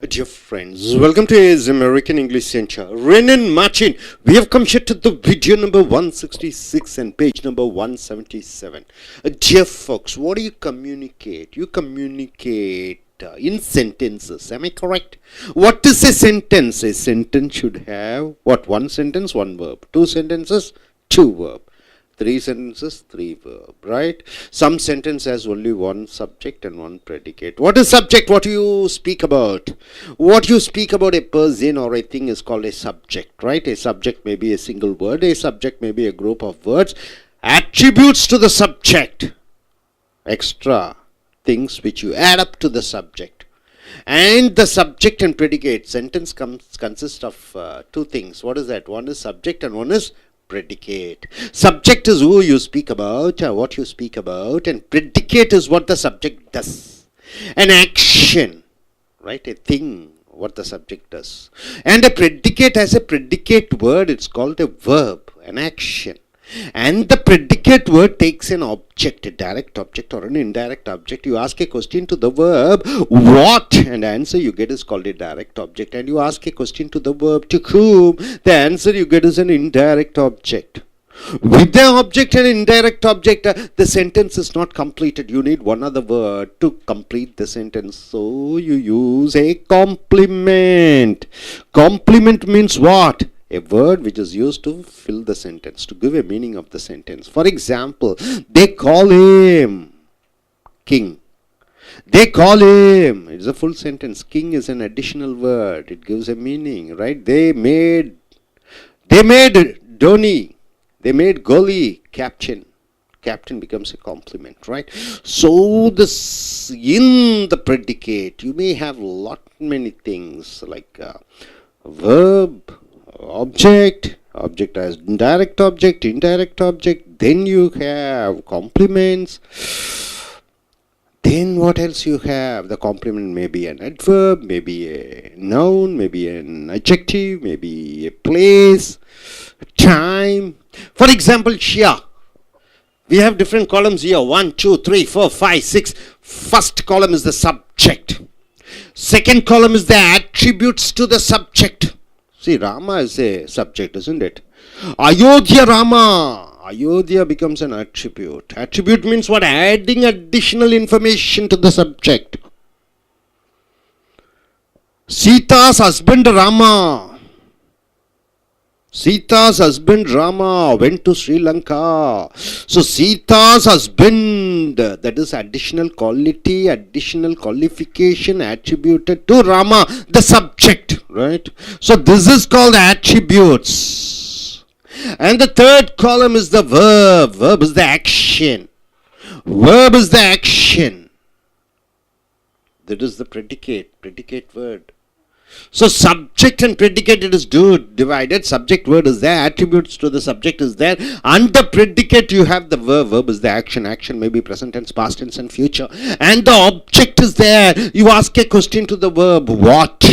Dear friends, welcome to his American English Center. Ren and Martin, we have come here to the video number 166 and page number 177. Dear folks, what do you communicate? You communicate in sentences. Am I correct? What is a sentence? A sentence should have what? One sentence, one verb. Two sentences, two verb. Three sentences, three verb, right? Some sentence has only one subject and one predicate. What is subject? What you speak about? What you speak about a person or a thing is called a subject, right? A subject may be a single word. A subject may be a group of words. Attributes to the subject. Extra things which you add up to the subject. And the subject and predicate. Sentence consists of two things. What is that? One is subject and one is predicate. Subject is who you speak about, what you speak about, and predicate is what the subject does. An action, right? A thing, what the subject does. And a predicate has a predicate word, it's called a verb, an action. And the predicate word takes an object, a direct object or an indirect object. You ask a question to the verb, what? And the answer you get is called a direct object. And you ask a question to the verb, to whom? The answer you get is an indirect object. With the object and indirect object, the sentence is not completed. You need one other word to complete the sentence. So you use a complement. Complement means what? A word which is used to fill the sentence, to give a meaning of the sentence. For example, they call him king. They call him. It's a full sentence. King is an additional word. It gives a meaning, right? They made Dhoni. They made Goli captain. Captain becomes a complement, right? So this in the predicate, you may have many things like verb, object as indirect object, then you have complements. Then what else you have? The complement may be an adverb, maybe a noun, maybe an adjective, maybe a place, time. For example, here we have different columns here, 1, 2, 3, 4, 5, 6. First column is the subject. Second column is the attributes to the subject. See, Rama is a subject, isn't it? Ayodhya Rama. Ayodhya becomes an attribute. Attribute means what? Adding additional information to the subject. Sita's husband Rama. Sita's husband Rama went to Sri Lanka. So Sita's husband, that is additional quality, additional qualification attributed to Rama, the subject, right? So this is called attributes. And the third column is the verb. Verb is the action. Verb is the action. That is the predicate word. So subject and predicate, it is divided. Subject word is there, attributes to the subject is there. Under predicate you have the verb. Verb is the action. Action may be present tense, past tense and future. And the object is there. You ask a question to the verb, what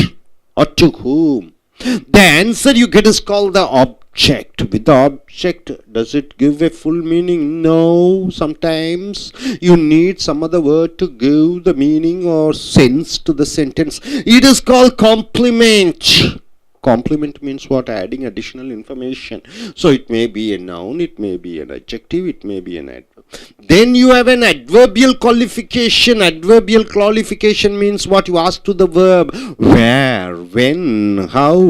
or to whom. The answer you get is called the object. With the object, does it give a full meaning? No. Sometimes you need some other word to give the meaning or sense to the sentence. It is called complement. Complement means what? Adding additional information. So it may be a noun, it may be an adjective, it may be an adverb. Then you have an adverbial qualification. Adverbial qualification means what? You ask to the verb, where, when, how.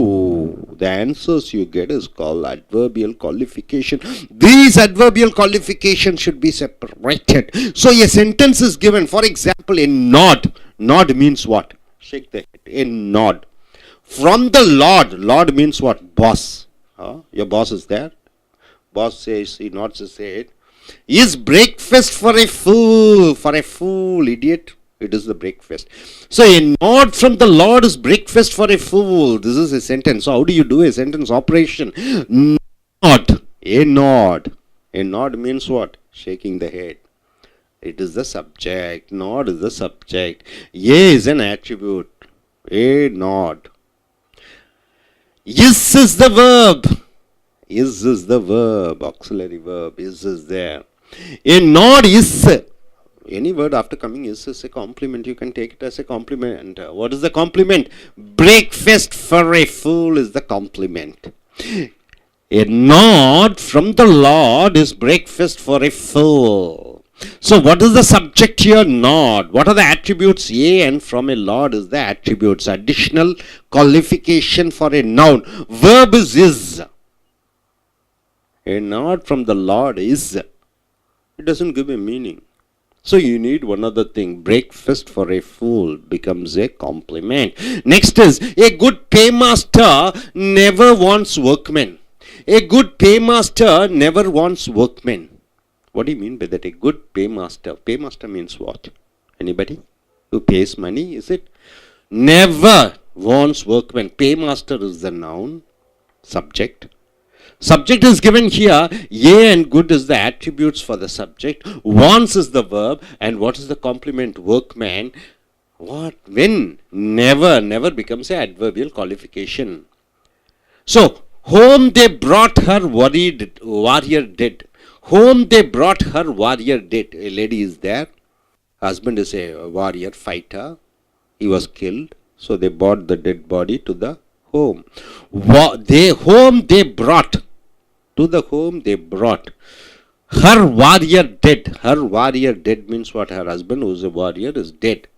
The answers you get is called adverbial qualification. These adverbial qualifications should be separated. So a sentence is given. For example, a nod. Nod means what? Shake the head. A nod. From the Lord. Lord means what? Boss. Your boss is there. Boss says, he nods his head. Is breakfast for a fool? For a fool, idiot. It is the breakfast. So a nod from the Lord is breakfast for a fool. This is a sentence. So how do you do a sentence operation? Nod. A nod. A nod means what? Shaking the head. It is the subject. Nod is the subject. A is an attribute. A nod. Is is the verb. Is the verb. Auxiliary verb. Is there. A nod is Any word after coming is a compliment. You can take it as a compliment. What is the compliment? Breakfast for a fool is the compliment. A nod from the Lord is breakfast for a fool. So what is the subject here? Nod. What are the attributes? A and from a Lord is the attributes. Additional qualification for a noun. Verb is. A nod from the Lord is. It doesn't give a meaning. So you need one other thing. Breakfast for a fool becomes a compliment. Next is, a good paymaster never wants workmen. A good paymaster never wants workmen. What do you mean by that? A good paymaster. Paymaster means what? Anybody who pays money, is it? Never wants workmen. Paymaster is the noun. Subject. Subject is given here. A and good is the attributes for the subject. Wants is the verb. And what is the complement? Workman. What? When? Never. Never becomes an adverbial qualification. So, home they brought her warrior dead. Home they brought her warrior dead. A lady is there. Husband is a warrior fighter. He was killed. So they brought the dead body to the home. Home they brought. To the home they brought. Her warrior dead. Her warrior dead means what? Her husband, who is a warrior, is dead.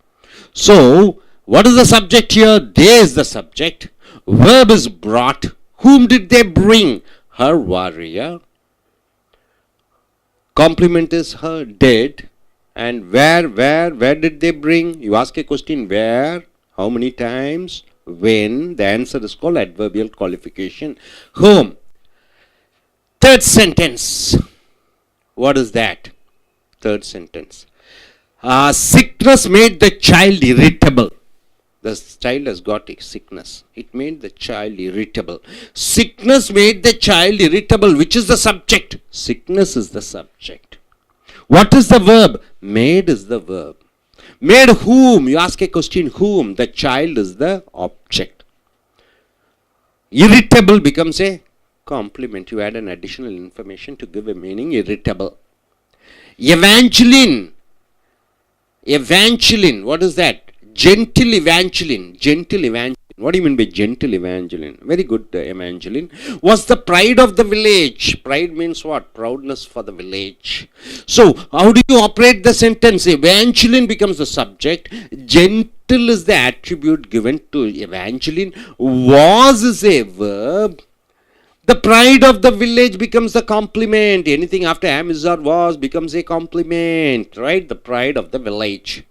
So, what is the subject here? They is the subject. Verb is brought. Whom did they bring? Her warrior. Complement is her dead. And where did they bring? You ask a question, where? How many times? When? The answer is called adverbial qualification. Whom? Third sentence. What is that? Third sentence. Sickness made the child irritable. The child has got a sickness. It made the child irritable. Sickness made the child irritable. Which is the subject? Sickness is the subject. What is the verb? Made is the verb. Made whom? You ask a question, whom? The child is the object. Irritable becomes a complement. You add an additional information to give a meaning. Irritable. Evangeline. Evangeline. What is that? Gentle Evangeline. Gentle Evangeline. What do you mean by gentle Evangeline? Very good, Evangeline. Was the pride of the village. Pride means what? Proudness for the village. So, how do you operate the sentence? Evangeline becomes the subject. Gentle is the attribute given to Evangeline. Was is a verb. The pride of the village becomes the complement. Anything after am, is, or was becomes a complement. Right? The pride of the village.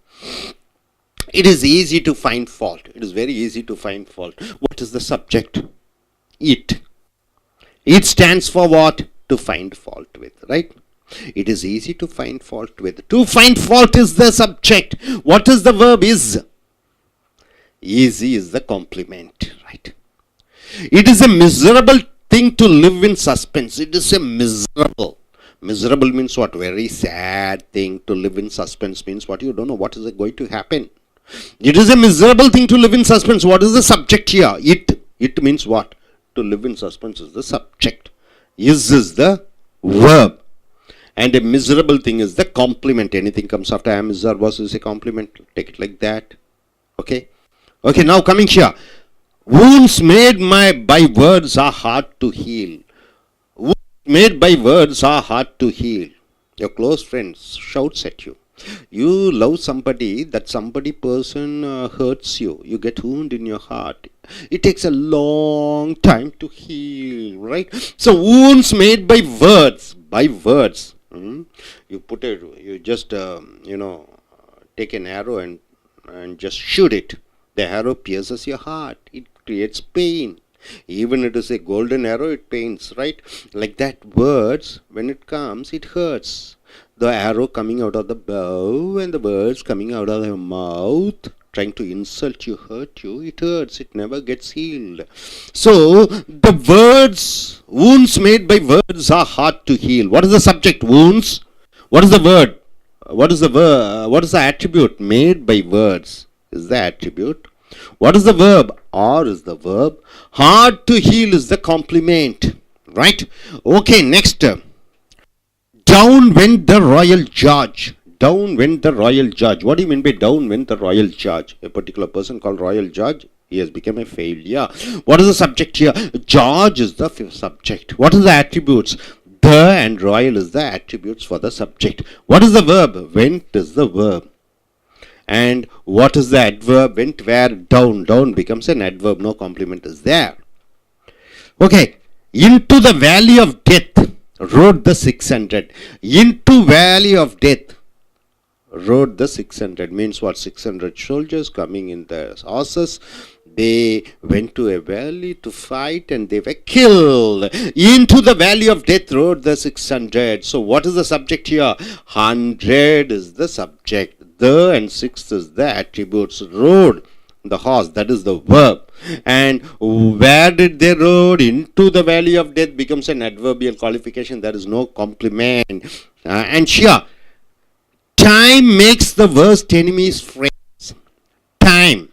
It is easy to find fault. It is very easy to find fault. What is the subject? It. It stands for what? To find fault with, right? It is easy to find fault with. To find fault is the subject. What is the verb? Is. Easy is the complement, right? It is a miserable thing to live in suspense. It is a miserable. Miserable means what? Very sad thing. To live in suspense means what? You don't know what is going to happen. It is a miserable thing to live in suspense. What is the subject here? It. It means what? To live in suspense is the subject. Is the verb. And a miserable thing is the complement. Anything comes after am, is, or was is a complement. Take it like that. Okay. Okay, now coming here. Wounds made by words are hard to heal. Wounds made by words are hard to heal. Your close friend shouts at you. You love somebody, that person hurts you. You get wound in your heart. It takes a long time to heal, right? So wounds made by words. You put it. You just take an arrow and just shoot it. The arrow pierces your heart. It creates pain. Even it is a golden arrow, it pains, right? Like that, words, when it comes, it hurts. The arrow coming out of the bow and the words coming out of your mouth, trying to insult you, hurt you, it hurts. It never gets healed. So, the words, wounds made by words are hard to heal. What is the subject? Wounds. What is the word? What is the attribute? Made by words is the attribute. What is the verb? Or is the verb. Hard to heal is the complement. Right? Okay, next. Down went the royal judge. down went the royal judge. What do you mean by down went the royal judge? A particular person called royal judge, he has become a failure. What is the subject here? Judge is the subject. What is the attributes? The and royal is the attributes for the subject. What is the verb? Went is the verb. And what is the adverb? Went where? Down. Down becomes an adverb. No complement is there. Okay. Into the valley of death rode the 600. Into valley of death rode the 600. Means what? 600 soldiers coming in the horses. They went to a valley to fight and they were killed. Into the valley of death rode the 600. So what is the subject here? 100 is the subject. The and 6 is the attributes. Rode, the horse, that is the verb. And where did they rode? Into the valley of death becomes an adverbial qualification. There is no complement. And here, time makes the worst enemies friends. Time.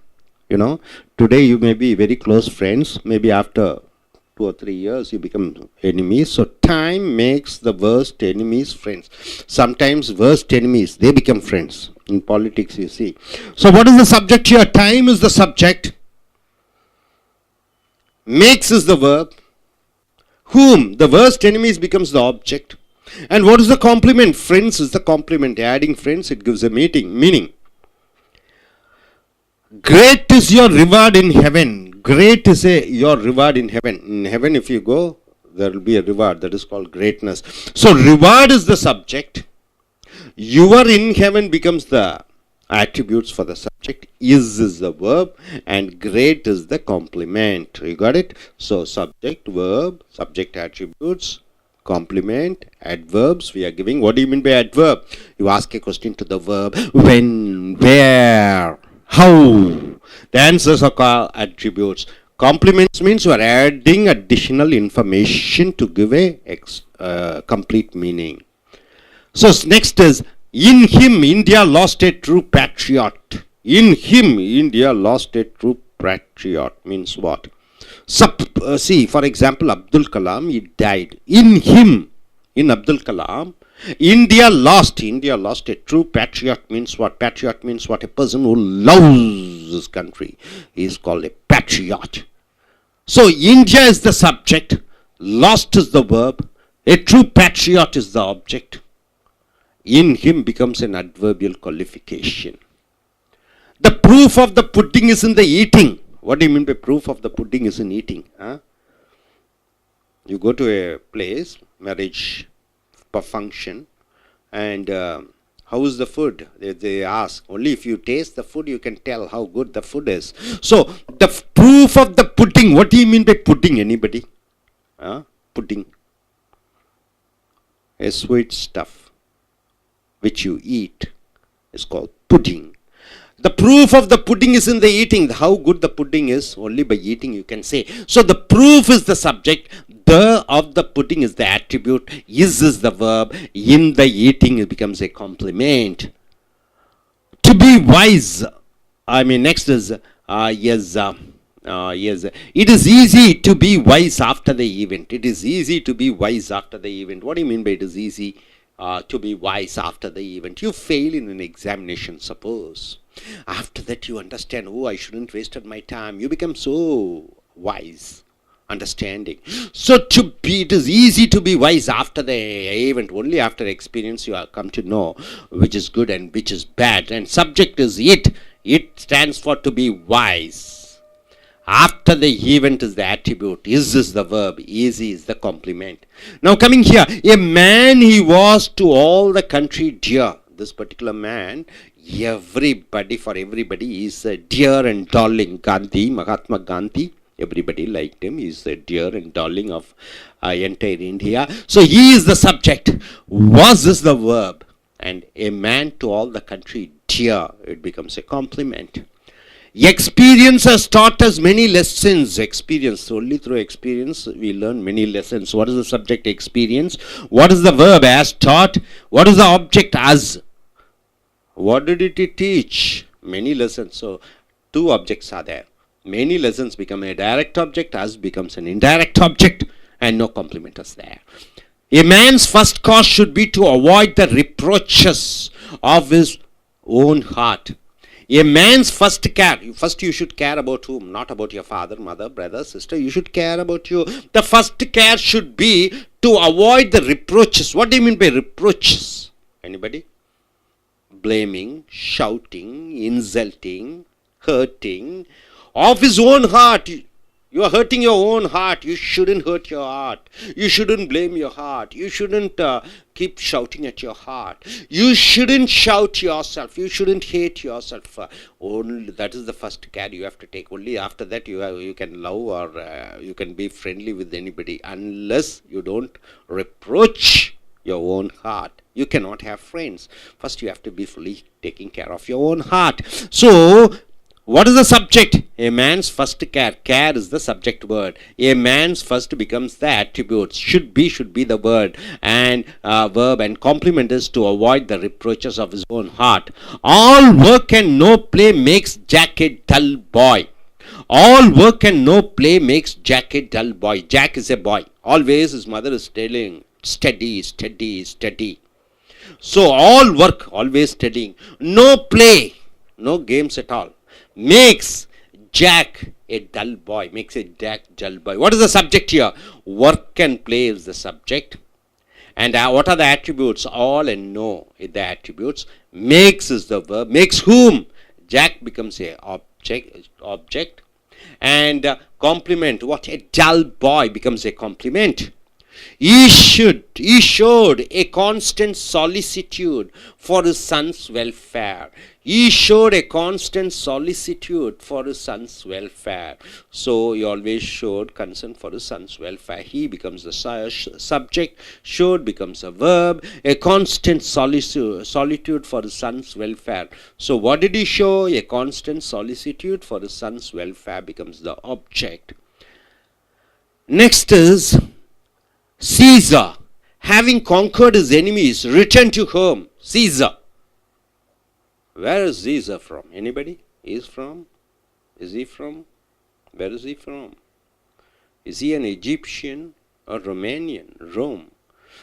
You know, today you may be very close friends. Maybe after 2 or 3 years you become enemies. So time makes the worst enemies friends. Sometimes worst enemies, they become friends. In politics, you see. So what is the subject here? Time is the subject. Makes is the verb. Whom? The worst enemies becomes the object. And what is the complement? Friends is the complement. Adding friends, it gives a meaning. Great is your reward in heaven. Great is your reward in heaven. In heaven, if you go, there will be a reward. That is called greatness. So reward is the subject. Your in heaven becomes the attributes for the subject. Is the verb. And great is the complement. You got it? So subject, verb, subject attributes, complement, adverbs we are giving. What do you mean by adverb? You ask a question to the verb. When, where, how. The answers are called attributes. Complements means you are adding additional information to give a complete meaning. So next is, in him India lost a true patriot. In him India lost a true patriot means what? See, for example, Abdul Kalam, he died. In him, in Abdul Kalam, India lost a true patriot means what? Patriot means what? A person who loves his country is called a patriot. So India is the subject, lost is the verb, a true patriot is the object. In him becomes an adverbial qualification. The proof of the pudding is in the eating. What do you mean by proof of the pudding is in eating? You go to a place, marriage function, and how is the food? They ask. Only if you taste the food, you can tell how good the food is. So, the proof of the pudding. What do you mean by pudding? Anybody? Pudding. A sweet stuff which you eat is called pudding. The proof of the pudding is in the eating. How good the pudding is, only by eating you can say. So the proof is the subject. The of the pudding is the attribute. Is the verb. In the eating it becomes a complement. To be wise. Next is yes. It is easy to be wise after the event. It is easy to be wise after the event. What do you mean by it is easy to be wise after the event? You fail in an examination, suppose. After that you understand, oh, I shouldn't wasted my time. You become so wise, understanding. So it is easy to be wise after the event. Only after experience you come to know which is good and which is bad. And subject is it. It stands for to be wise. After the event is the attribute. Is the verb. Easy is the complement. Now coming here. A man he was to all the country dear. This particular man, for everybody is dear and darling. Gandhi, Mahatma Gandhi, everybody liked him. He is the dear and darling of entire India. So he is the subject. Was is the verb. And a man to all the country dear. It becomes a complement. Experience has taught us many lessons. Experience. Only through experience we learn many lessons. What is the subject? Experience. What is the verb? As taught. What is the object? As. What did it teach? Many lessons. So, two objects are there. Many lessons become a direct object, as becomes an indirect object, and no complement is there. A man's first cause should be to avoid the reproaches of his own heart. A man's first care. First you should care about whom? Not about your father, mother, brother, sister. You should care about you. The first care should be to avoid the reproaches. What do you mean by reproaches? Anybody? Blaming, shouting, insulting, hurting of his own heart. You are hurting your own heart. You shouldn't hurt your heart. You shouldn't blame your heart. You shouldn't keep shouting at your heart. You shouldn't shout yourself. You shouldn't hate yourself. Only that is the first care you have to take. Only after that you can love or you can be friendly with anybody. Unless you don't reproach your own heart, you cannot have friends. First you have to be fully taking care of your own heart. So what is the subject? A man's first care. Care is the subject word. A man's first becomes the attribute. Should be the word and verb, and complement is to avoid the reproaches of his own heart. All work and no play makes Jack a dull boy. All work and no play makes Jack a dull boy. Jack is a boy. Always his mother is telling, steady, steady, steady. So all work, always studying. No play, no games at all, makes Jack a dull boy. Makes a Jack dull boy. What is the subject here? Work and play is the subject. And what are the attributes? All and no is the attributes. Makes is the verb. Makes whom? Jack becomes a object. And complement. What? A dull boy becomes a complement. He showed a constant solicitude for his son's welfare. He showed a constant solicitude for his son's welfare. So he always showed concern for his son's welfare. He becomes the subject. Showed becomes a verb. A constant solicitude for his son's welfare. So what did he show? A constant solicitude for his son's welfare becomes the object. Next is Caesar, having conquered his enemies, returned to home. Caesar. Where is Caesar from? Anybody? Is he from? Where is he from? Is he an Egyptian or Romanian? Rome.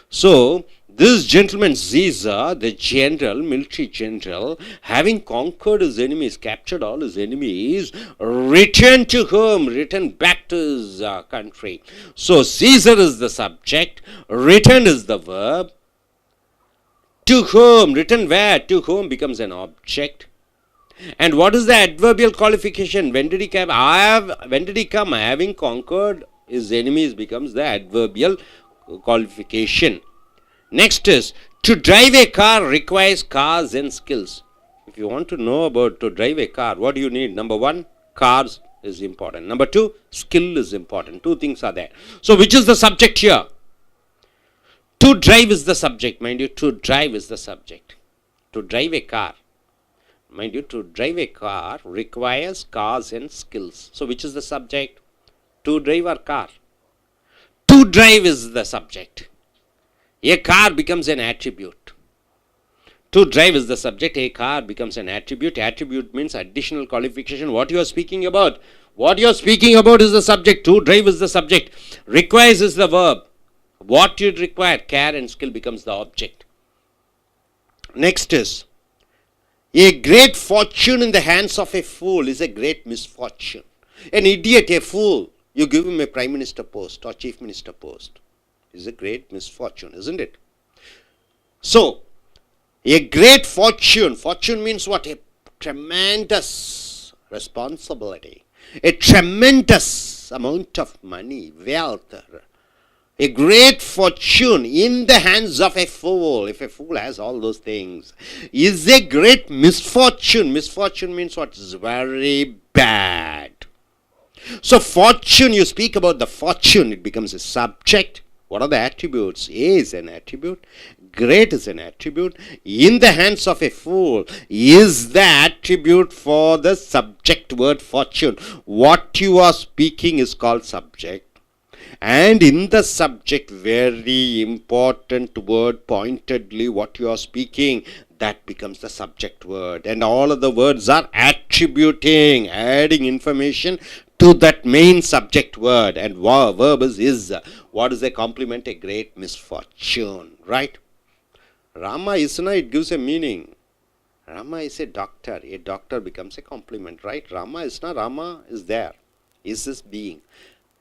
So, this gentleman Caesar, the general, military general, having conquered his enemies, captured all his enemies, returned to home, returned back to his country. So, Caesar is the subject, returned is the verb. To whom, written where? To whom becomes an object. And what is the adverbial qualification? When did he come? Having conquered his enemies becomes the adverbial qualification. Next is, to drive a car requires cars and skills. If you want to know about to drive a car, what do you need? Number one, cars is important. Number two, skill is important. Two things are there. So which is the subject here? To drive is the subject, mind you. To drive is the subject. To drive a car, mind you, to drive a car requires cars and skills. So which is the subject? To drive a car. To drive is the subject. A car becomes an attribute. To drive is the subject. A car becomes an attribute. Attribute means additional qualification. What you are speaking about? What you are speaking about is the subject. To drive is the subject. Requires is the verb. What you require, care and skill, becomes the object. Next is, a great fortune in the hands of a fool is a great misfortune. An idiot, a fool, you give him a prime minister post or chief minister post, is a great misfortune, isn't it? So, a great fortune. Fortune means what? A tremendous responsibility. A tremendous amount of money, wealth. A great fortune in the hands of a fool, if a fool has all those things, is a great misfortune. Misfortune means what is very bad. So fortune, you speak about the fortune, it becomes a subject. What are the attributes? A is an attribute. Great is an attribute. In the hands of a fool is the attribute for the subject word fortune. What you are speaking is called subject. And in the subject, very important word, pointedly what you are speaking, that becomes the subject word. And all of the words are attributing, adding information to that main subject word. And verb is. What is a complement? A great misfortune, right? Rama Isna, it gives a meaning. Rama is a doctor. A doctor becomes a complement, right? Rama is not, Rama is there. Is this being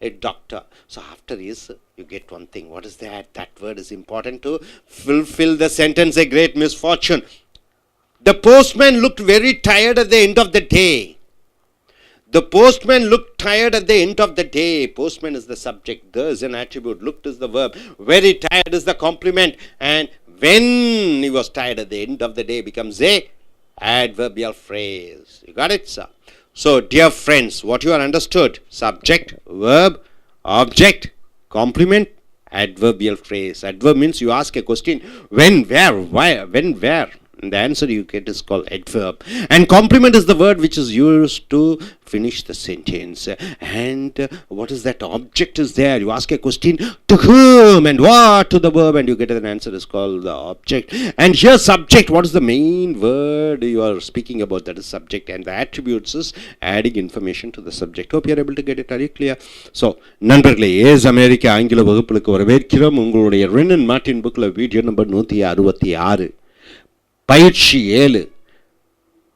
a doctor? So after is, you get one thing. What is that? That word is important to fulfill the sentence, a great misfortune. The postman looked very tired at the end of the day. The postman looked tired at the end of the day. Postman is the subject. The is an attribute. Looked is the verb. Very tired is the complement. And when he was tired at the end of the day becomes a adverbial phrase. You got it, sir? So, dear friends, what you are understood? Subject, verb, object, complement, adverbial phrase. Adverb means you ask a question. When, where, why, when, where. And the answer you get is called adverb. And complement is the word which is used to finish the sentence. And what is that? Object is there. You ask a question, to whom and what, to the verb, and you get an answer is called the object. And here subject, what is the main word you are speaking about? That is subject. And the attributes is adding information to the subject. Hope you are able to get it. Are you clear? So, நண்பர்களே, ace America ஆங்கில வகுப்புகளுக்கு வரவேற்கிறோம். உங்களுடைய Wren and Martin புக்கில் video number 166. பயிற்சி 7.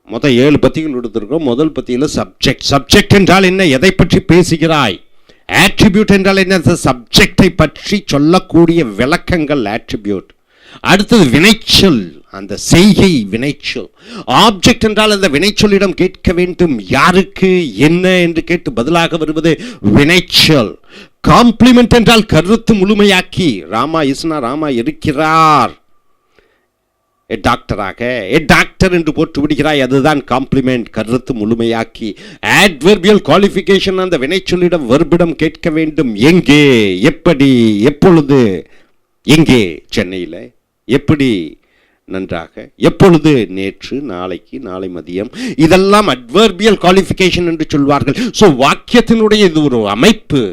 மொத்தம் 7 பத்திகள் எடுத்திருக்கோம். முதல் பத்தியில் சப்ஜெக்ட். சப்ஜெக்ட் என்றால் என்ன? எதை பற்றி பேசுகிறாய்? ஆட்ரிபியூட் என்றால் என்ன? சப்ஜெக்டை பற்றி சொல்லக்கூடிய விளக்கங்கள் ஆட்ரிபியூட். அடுத்தது வினைச்சொல், அந்த செய்கை வினைச்சொல். ஆப்ஜெக்ட் என்றால் அந்த வினைச்சொல்லிடம் கேட்க வேண்டும், யாருக்கு என்ன என்று கேட்டு பதிலாக வருவது வினைச்சொல். காம்ப்ளிமெண்ட் என்றால் கருத்து முழுமையாக்கி, ராமா இஸ்னா, ராமா இருக்கிறார், டாக்டராக டாக்டர் என்று போட்டு விடுகிறாய், அதுதான் காம்ப்ளிமெண்ட், கருத்து முழுமையாக்கி. ஆட்வர்பியல் குவாலிஃபிகேஷன், அந்த வினைச்சொல்லிடம் வெர்பிடம் கேட்க வேண்டும், எங்கே, எப்படி, எப்பொழுது. எங்கே? சென்னையில். எப்படி? நன்றாக. எப்பொழுது? நேற்று, நாளைக்கு, நாளை மதியம். இதெல்லாம் அட்வர்பியல் குவாலிஃபிகேஷன் என்று சொல்வார்கள். ஸோ வாக்கியத்தினுடைய இது ஒரு அமைப்பு.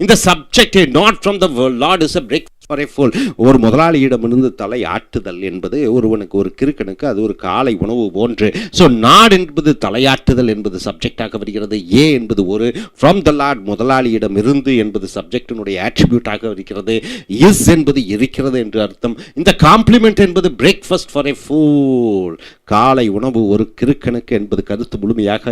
இந்த subject not from the Lord is a break for a fool. ஒரு முதலாளியிடமிருந்து தலை ஆட்டுதல் என்பது ஒருவனுக்கு, ஒரு கிறுக்கனுக்கு அது ஒரு காலை உணவு போன்று. ஸோ நாட் என்பது தலையாட்டுதல் என்பது சப்ஜெக்டாக வருகிறது. ஏ என்பது ஒரு ஃப்ரம் த லார்ட், முதலாளியிடம் இருந்து என்பது சப்ஜெக்டினுடைய ஆட்ரிபியூட்டாக வருகிறது. இஸ் என்பது இருக்கிறது என்று அர்த்தம். இந்த காம்ப்ளிமெண்ட் என்பது பிரேக்ஃபாஸ்ட் ஃபார் எ ஃபூல், காலை உணவு ஒரு கிறுக்கனுக்கு என்பது கருத்து முழுமையாக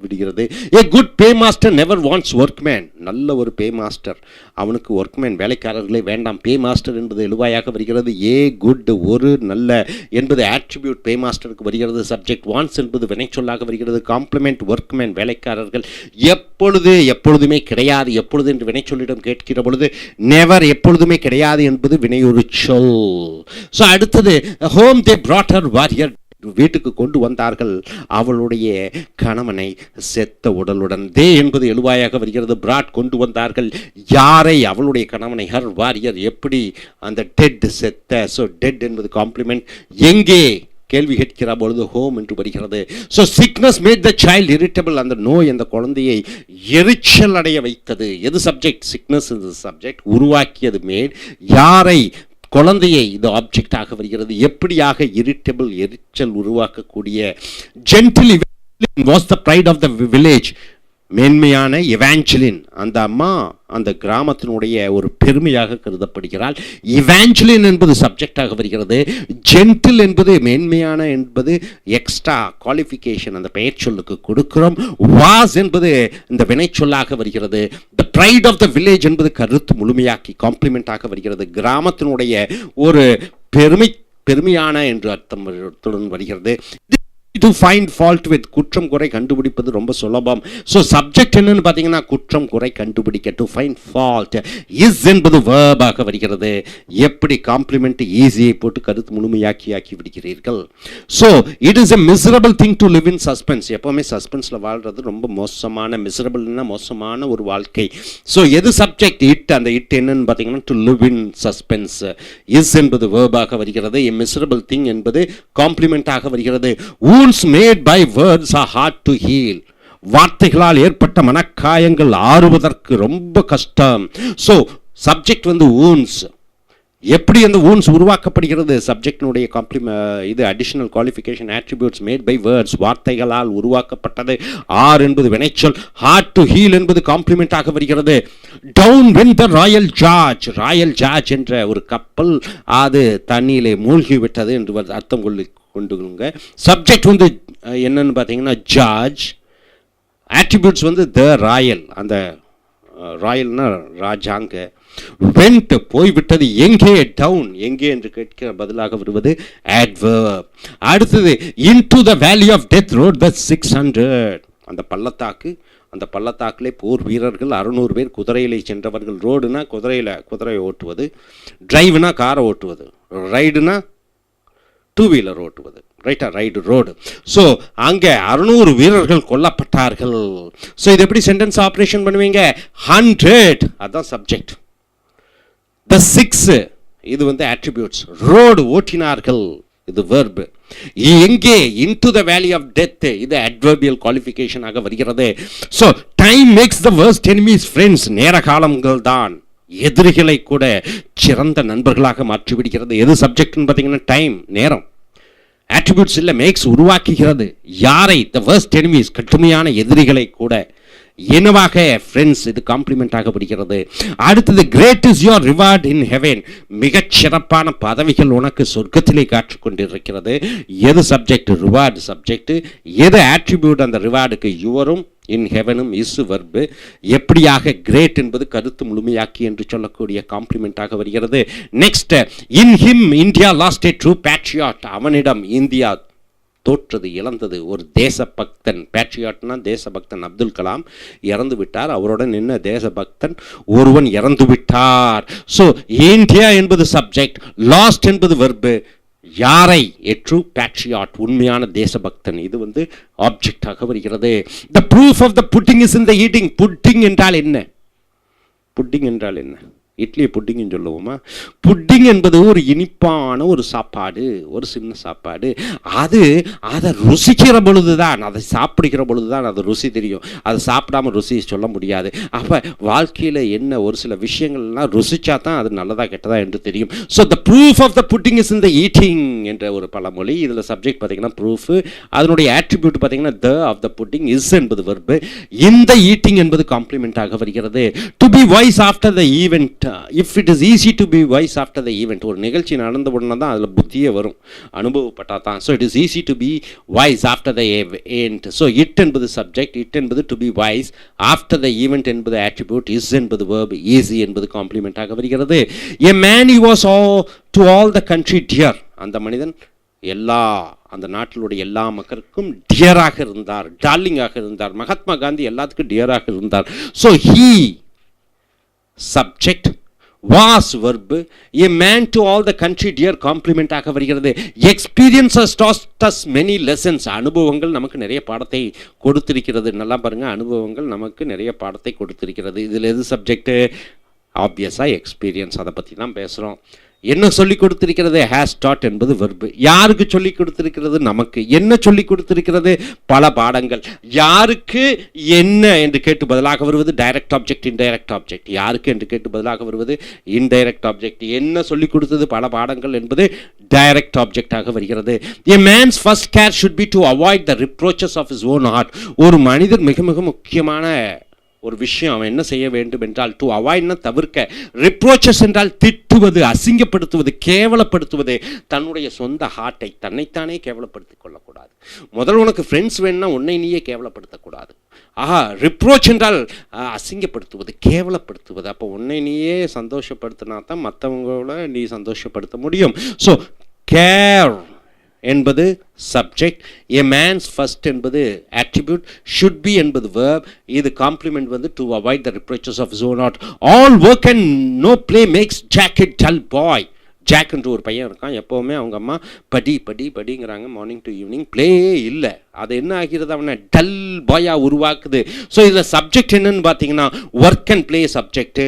விடுகிறது. ஏ குட் பே மாஸ்டர் நெவர் வாண்ட்ஸ் ஒர்க்மேன். நல்ல ஒரு பே மாஸ்டர், அவனுக்கு ஒர்க்மேன் வேலைக்காரர்களே வேண்டாம். பே மாஸ்டர் என்பது எழுவாயாக வருகிறது. ஏ குட், ஒரு நல்ல என்பது ஆட்ரிபியூட் பே மாஸ்டருக்கு வருகிறது. சப்ஜெக்ட் வான்ஸ் என்பது வினைச்சொல்லாக வருகிறது. காம்ப்ளிமெண்ட் ஒர்க்மேன் வேலைக்காரர்கள். எப்பொழுது, எப்பொழுதுமே கிடையாது. எப்பொழுது என்று வினைச்சொல்லிடம் கேட்கிற பொழுது நெவர், எப்பொழுதுமே கிடையாது என்பது வினையொரு சொல். ஸோ அடுத்தது ஹோம் தே brought her warrior, வீட்டுக்கு கொண்டு வந்தார்கள் அவளுடைய கணவனை செத்த உடலுடன். தே என்பது எழுவாயாக வருகிறது. பிராட் கொண்டு வந்தார்கள் யாரை? அவளுடைய கணவனை. ஹர் வாரியர், எப்படி? அந்த டெட், செத்த. ஸோ டெட் என்பது காம்ப்ளிமெண்ட். எங்கே? கேள்வி கேட்கிற பொழுது ஹோம் என்று வருகிறது. So sickness made the child irritable, அந்த நோய் அந்த குழந்தையை எரிச்சல் அடைய வைத்தது. எது சப்ஜெக்ட்? Sickness is subject. உருவாக்கியது மேட், யாரை? குழந்தையை. இது ஆப்ஜெக்டாக வருகிறது. எப்படியாக? இரிட்டபிள், எரிச்சல் உருவாக்கக்கூடிய. Gentle was the pride of the village, மேன்மையான எவாஞ்சலின், அந்த அம்மா அந்த கிராமத்தினுடைய ஒரு பெருமையாக கருதப்படுகிறாள். இவாஞ்சலின் என்பது சப்ஜெக்டாக வருகிறது. ஜென்டில் என்பது மேன்மையான என்பது எக்ஸ்ட்ரா குவாலிஃபிகேஷன் அந்த பெயர் சொல்லுக்கு கொடுக்கிறோம். வாஸ் என்பது இந்த வினைச்சொல்லாக வருகிறது. த ப்ரைட் ஆஃப் த வில்லேஜ் என்பது கருத்து முழுமையாக்கி காம்ப்ளிமெண்டாக வருகிறது. கிராமத்தினுடைய ஒரு பெருமையான என்று அர்த்தத்துடன் வருகிறது. டு ஃபைண்ட் ஃபால்ட் வித், குற்றம் குறை கண்டுபிடிப்பது ரொம்ப சுலபம். ஸோ சப்ஜெக்ட் என்னன்னு பார்த்தீங்கன்னா குற்றம் குறை கண்டுபிடிக்க, டு ஃபைண்ட் ஃபால்ட். இஸ் என்பது வேர்பாக வருகிறது. எப்படி? காம்ப்ளிமெண்ட் ஈஸியை போட்டு கருத்து முழுமையாக்கி விடுகிறீர்கள். So it is a miserable thing to live in suspense. எப்போவுமே சஸ்பென்ஸில் வாழ்றது ரொம்ப மோசமான, மிசரபிள்னா மோசமான ஒரு வாழ்க்கை. ஸோ எது சப்ஜெக்ட்? இட். அந்த இட் என்னன்னு பார்த்தீங்கன்னா to live in suspense. Is என்பது வேர்பாக வருகிறது. எ மிசரபிள் திங் என்பது காம்ப்ளிமெண்டாக வருகிறது. wounds made by words are hard to heal. வார்த்தைகளால் ஏற்பட்ட மனக்காயங்கள் ஆறுவதற்கு ரொம்ப கஷ்டம். ஸோ சப்ஜெக்ட் வந்து wounds. எப்படி அந்த wounds உருவாக்கப்படுகிறது? சப்ஜெக்டினுடைய இது additional qualification attributes made by words, வார்த்தைகளால் உருவாக்கப்பட்டது. ஆர் என்பது வினைச்சொல். ஹார்ட் டு ஹீல் என்பது காம்ப்ளிமெண்டாக வருகிறது. Down when the royal George, royal George என்ற ஒரு கப்பல் அது தண்ணியிலே மூழ்கிவிட்டது என்று அர்த்தம் கொண்டுங்க. சப்ஜெக்ட் வந்து என்னன்னு பார்த்தீங்கன்னா ஜார்ஜ். ஆட்ரிபியூட்ஸ் வந்து த ராயல், அந்த ராயல்னா ராஜாங்க. வெண்ட் போய்விட்டது, எங்கே டவுன், எங்கே என்று கேட்க பதிலாக வருவது adverb. அடுத்தது into the valley of death rode the 600. அந்த பள்ளத்தாக்கு, அந்த பள்ளத்தாக்கிலே போர் வீரர்கள் 600 பேர் குதிரையிலே சென்றவர்கள். ரோடுனா குதிரையை ஓட்டுவது, டிரைவ்னா காரை ஓட்டுவது, ரைடுனா டூ வீலர் ஓட்டுவது, ரைட்டா, ரைடு ரோடு. ஸோ அங்கே 600 வீரர்கள் கொல்லப்பட்டார்கள். ஸோ இது எப்படி சென்டென்ஸ் ஆப்ரேஷன் பண்ணுவீங்க? 100 அதுதான் சப்ஜெக்ட். த 6 இது வந்து ஆட்ரிபியூட்ஸ். ரோடு ஓட்டினார்கள் இது verb. எங்கே into the valley of death இது adverbial qualification ஆக வருகிறது. So time makes the worst enemies friends. நேர காலங்கள் தான் எதிரிகளை கூட சிறந்த நண்பர்களாக மாற்றிவிடுகிறது. எது சப்ஜெக்ட்னு பார்த்தீங்கன்னா டைம், நேரம். ஆட்ரிபியூட்ஸ் இல்லை, மேக்ஸ் உருவாக்குகிறது. யாரை? த worst enemies, கடுமையான எதிரிகளை கூட. என்னவாக? ஃப்ரெண்ட்ஸ், இது காம்ப்ளிமெண்டாக படிக்கிறது. அடுத்தது great is your reward in heaven. மிகச் சிறப்பான பதவிகள் உனக்கு சொர்க்கத்திலே காற்றுக்கொண்டிருக்கிறது. எது சப்ஜெக்ட்? Reward subject. எது ஆட்ரிபியூட்? அந்த ரிவார்டுக்கு யுவரும் இன் ஹெவனும் இஸ் verb. எப்படியாக? கிரேட் என்பது கருத்து முழுமையாக்கி என்று சொல்லக்கூடிய காம்ப்ளிமெண்டாக வருகிறது. Next, in him India lost a true patriot. அவனிடம் இந்தியா தோற்றது, இழந்தது ஒரு தேசபக்தன். பேட்ரியாட்னா தேசபக்தன். அப்துல் கலாம் இறந்து விட்டார், அவருடன் நின்ன தேசபக்தன் ஒருவன் இறந்து விட்டார். ஸோ இந்தியா என்பது சப்ஜெக்ட், லாஸ்ட் என்பது verb. யாரை? எ ட்ரூ பேட்ரியாட், உண்மையான தேசபக்தன், இது வந்து ஆப்ஜெக்டாக வருகிறது. The proof of the pudding is in the eating. Pudding என்றால் என்ன? புட்டிங் என்றால் என்ன? இட்லி புட்டிங்னு சொல்லுவோமா? புட்டிங் என்பது ஒரு இனிப்பான ஒரு சாப்பாடு, ஒரு சின்ன சாப்பாடு. அதை ருசிக்கிற பொழுது தான், அதை சாப்பிடுகிற பொழுது தான் அது ருசி தெரியும். அதை சாப்பிடாம ருசி சொல்ல முடியாது. அப்போ வாழ்க்கையில் என்ன ஒரு சில விஷயங்கள்லாம் ருசிச்சா தான் அது நல்லதா கெட்டதா என்று தெரியும். So the proof of the pudding is in the eating என்ற ஒரு பழமொழி. இதில் சப்ஜெக்ட் பார்த்தீங்கன்னா ப்ரூஃப், அதனுடைய ஆட்ரிபியூட் பார்த்தீங்கன்னா the of the pudding, is என்பது verb. இந்த ஈட்டிங் என்பது காம்ப்ளிமெண்டாக வருகிறது. To be wise after the event. If it is easy to be wise after the event, ஒரு நிகழ்ச்சி நடந்த உடனே தான் அதில் புத்தியே வரும், அனுபவப்பட்டா தான். So it is easy to be wise after the event. So it என்பது சப்ஜெக்ட், இட் என்பது to be wise, after the event என்பது ஆட்ரிபியூட், இஸ் என்பது verb, ஈஸி என்பது காம்ப்ளிமெண்டாக வருகிறது. A man he was all to all the country dear. அந்த மனிதன் அந்த நாட்டிலுடைய எல்லா மக்களுக்கும் டியராக இருந்தார், டார்லிங்காக இருந்தார். மகாத்மா காந்தி எல்லாத்துக்கும் டியராக இருந்தார். So he subject, was verb, a man to all the country dear காம்ப்ளிமெண்டாக வருகிறது. experience has taught us many lessons. அனுபவங்கள் நமக்கு நிறைய பாடத்தை கொடுத்திருக்கிறது. நல்லா பாருங்க, அனுபவங்கள் நமக்கு நிறைய பாடத்தை கொடுத்திருக்கிறது. இதில் எது சப்ஜெக்ட்? ஆப்வியஸாக எக்ஸ்பீரியன்ஸ், அதை பற்றி தான் பேசுகிறோம். என்ன சொல்லி கொடுத்திருக்கிறது? ஹேஸ் டாட் என்பது verb. யாருக்கு சொல்லி கொடுத்திருக்கிறது? நமக்கு. என்ன சொல்லி கொடுத்திருக்கிறது? பல பாடங்கள். யாருக்கு என்ன என்று கேட்டு பதிலாக வருவது டைரக்ட் ஆப்ஜெக்ட், இன்டைரக்ட் ஆப்ஜெக்ட். யாருக்கு என்று கேட்டு பதிலாக வருவது இன்டைரக்ட் ஆப்ஜெக்ட். என்ன சொல்லி கொடுத்தது? பல பாடங்கள் என்பது டைரக்ட் ஆப்ஜெக்டாக வருகிறது. A man's first care should be to avoid the reproaches of his own heart. ஒரு மனிதர் மிக மிக முக்கியமான ஒரு விஷயம் அவன் என்ன செய்ய வேண்டும் என்றால், டு அவாய்ட்னா தவிர்க்க, ரிப்ரோச்சஸ் என்றால் திட்டுவது, அசிங்கப்படுத்துவது, கேவலப்படுத்துவது. தன்னுடைய சொந்த ஹார்ட்டை, தன்னைத்தானே கேவலப்படுத்திக் கொள்ளக்கூடாது. முதல் உனக்கு ஃப்ரெண்ட்ஸ் வேணும்னா உன்னை நீயே கேவலப்படுத்தக்கூடாது. ரிப்ரோச் என்றால் அசிங்கப்படுத்துவது, கேவலப்படுத்துவது. அப்போ உன்னை நீயே சந்தோஷப்படுத்தினா தான் மற்றவங்களோட நீ சந்தோஷப்படுத்த முடியும். ஸோ கேர் என்பது சப்ஜெக்ட், a man's first என்பது attribute, should be என்பது verb. இது காம்ப்ளிமெண்ட் வந்து to avoid the reproaches of his own heart. All work and no play makes Jack a dull boy. Jack என்று ஒரு பையன் இருக்கான், எப்போவுமே அவங்க அம்மா படிங்கிறாங்க மார்னிங் டு ஈவினிங், பிளே இல்லை. அது என்ன ஆகிறது? அவனை டல் பாயாக உருவாக்குது. ஸோ இதில் சப்ஜெக்ட் என்னன்னு பார்த்தீங்கன்னா ஒர்க் அண்ட் பிளே சப்ஜெக்ட்,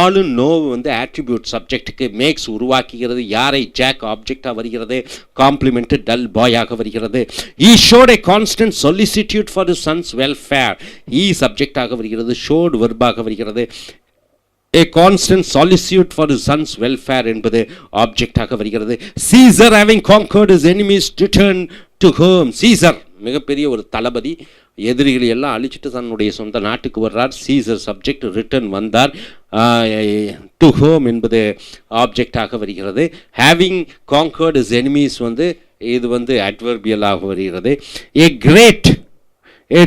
ஆளு நோ வந்து ஆட்ரிபியூட் சப்ஜெக்டுக்கு, மேக்ஸ் உருவாக்குகிறது. யாரை? ஜாக் ஆப்ஜெக்டாக வருகிறது, காம்ப்ளிமெண்ட் டல் பாயாக வருகிறது. He showed a constant solicitude for his son's welfare. He சப்ஜெக்டாக வருகிறது, ஷோட் வெர்பாக வருகிறது. A constant solicitude for his son's welfare என்பது ஆப்ஜெக்டாக வருகிறது. Caesar having conquered his enemies returned to home. Caesar மிகப்பெரிய ஒரு தளபதி, எதிரிகளை எல்லாம் அழிச்சிட்டு தன்னுடைய சொந்த நாட்டுக்கு வர்றார். சீசர் சப்ஜெக்ட், ரிட்டர்ன் வந்தார். டு ஹோம் என்பது ஆப்ஜெக்டாக வருகிறது. ஹேவிங் கான்கர்ட் இஸ் எனிமீஸ் வந்து இது வந்து அட்வர்பியலாக வருகிறது. A great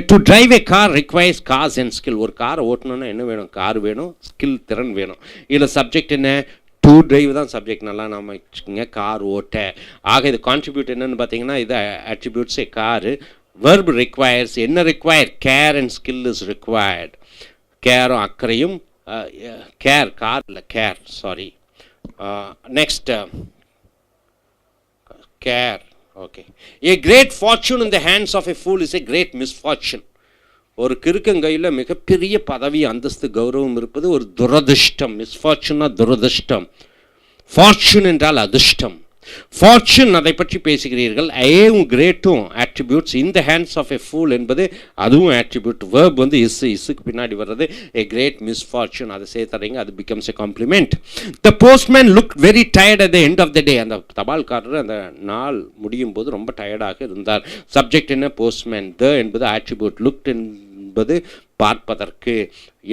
to drive a car requires care and skill. ஒரு காரை ஓட்டணுன்னா என்ன வேணும்? கார் வேணும், ஸ்கில் திறன் வேணும். இதில் சப்ஜெக்ட் என்ன? டு டிரைவ் தான் சப்ஜெக்ட். நல்லா நாம வச்சுக்கோங்க, கார் ஓட்ட. ஆக இது கான்ட்ரிபியூட் என்னன்னு பார்த்தீங்கன்னா இது attributes a car. Verb requires என்ன require? Care and skill is required. கேரும் அக்கறையும், கேர் கார் இல்லை care, sorry. Next care. Okay. A great fortune in the hands of a fool is a great misfortune. ஒரு கிறுக்கங்கையில் மிகப்பெரிய பதவி, அந்தஸ்து, கௌரவம் இருப்பது ஒரு துரதிர்ஷ்டம். மிஸ்ஃபார்ச்சுன்னா துரதிர்ஷ்டம். ஃபார்ச்சூன் என்றால் அதிர்ஷ்டம். ஃபார்ச்சூன் அதை பற்றி பேசுகிறீர்கள். ஏவும் கிரேட்டும் attributes. In the hands of a fool என்பது அதுவும் ஆட்ரிபியூட். வேர்ப் வந்து இஸ்ஸுக்கு பின்னாடி வர்றது. ஏ கிரேட் மிஸ்ஃபார்ச்சூன் அதை சேர்த்துறீங்க, அது becomes a complement. The postman look very tired at the end of the day. அந்த தபால்காரர் அந்த நாள் முடியும் போது ரொம்ப டயர்டாக இருந்தார். சப்ஜெக்ட் என்ன? போஸ்ட்மேன். த என்பது ஆட்ரிபியூட். லுக்ட் என்பது பார்ப்பதற்கு.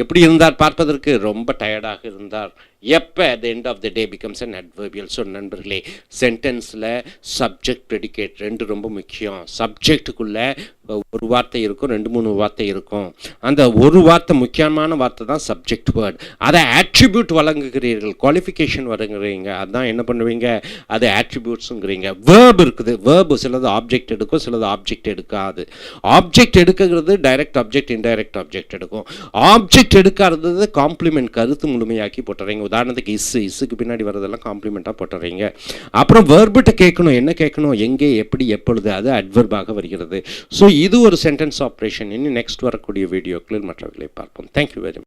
எப்படி இருந்தார்? பார்ப்பதற்கு ரொம்ப டயர்டாக இருந்தார். எப்போ? at the end of the day becomes an adverbial. So நண்பர்களே, சென்டென்ஸில் சப்ஜெக்ட் ப்ரெடிகேட் ரெண்டு ரொம்ப முக்கியம். சப்ஜெக்டுக்குள்ளே ஒரு வார்த்தை இருக்கும், 2-3 வார்த்தை இருக்கும். அந்த ஒரு வார்த்தை முக்கியமான வார்த்தை தான் சப்ஜெக்ட் வேர்ட். அதை ஆட்ரிபியூட் வழங்குகிறீர்கள், குவாலிஃபிகேஷன் வழங்குறீங்க. அதுதான் என்ன பண்ணுவீங்க? அது ஆட்ரிபியூட்ஸுங்கிறீங்க. வேர்ப் இருக்குது. வேர்பு சிலது ஆப்ஜெக்ட் எடுக்கும், சிலது ஆப்ஜெக்ட் எடுக்காது. ஆப்ஜெக்ட் எடுக்கிறது டைரக்ட் ஆப்ஜெக்ட், இன்டைரக்ட் ஆப்ஜெக்ட் எடுக்கும். ஆப்ஜெக்ட் எடுக்காதது காம்ப்ளிமெண்ட், கருத்து முழுமையாக்கி போட்டுறீங்க. உதாரணத்துக்கு இஸ்ஸுக்கு பின்னாடி வரதெல்லாம் காம்ப்ளிமெண்ட்டாக போட்டுறீங்க. அப்புறம் வேர்பிட்ட கேட்கணும். என்ன கேட்கணும்? எங்கே, எப்படி, எப்பொழுது. அது அட்வர்பாக வருகிறது. ஸோ இது ஒரு சென்டென்ஸ் ஆப்ரேஷன். இன்னும் நெக்ஸ்ட் வரக்கூடிய வீடியோக்களில் மற்றவர்களை பார்ப்போம். Thank you very much.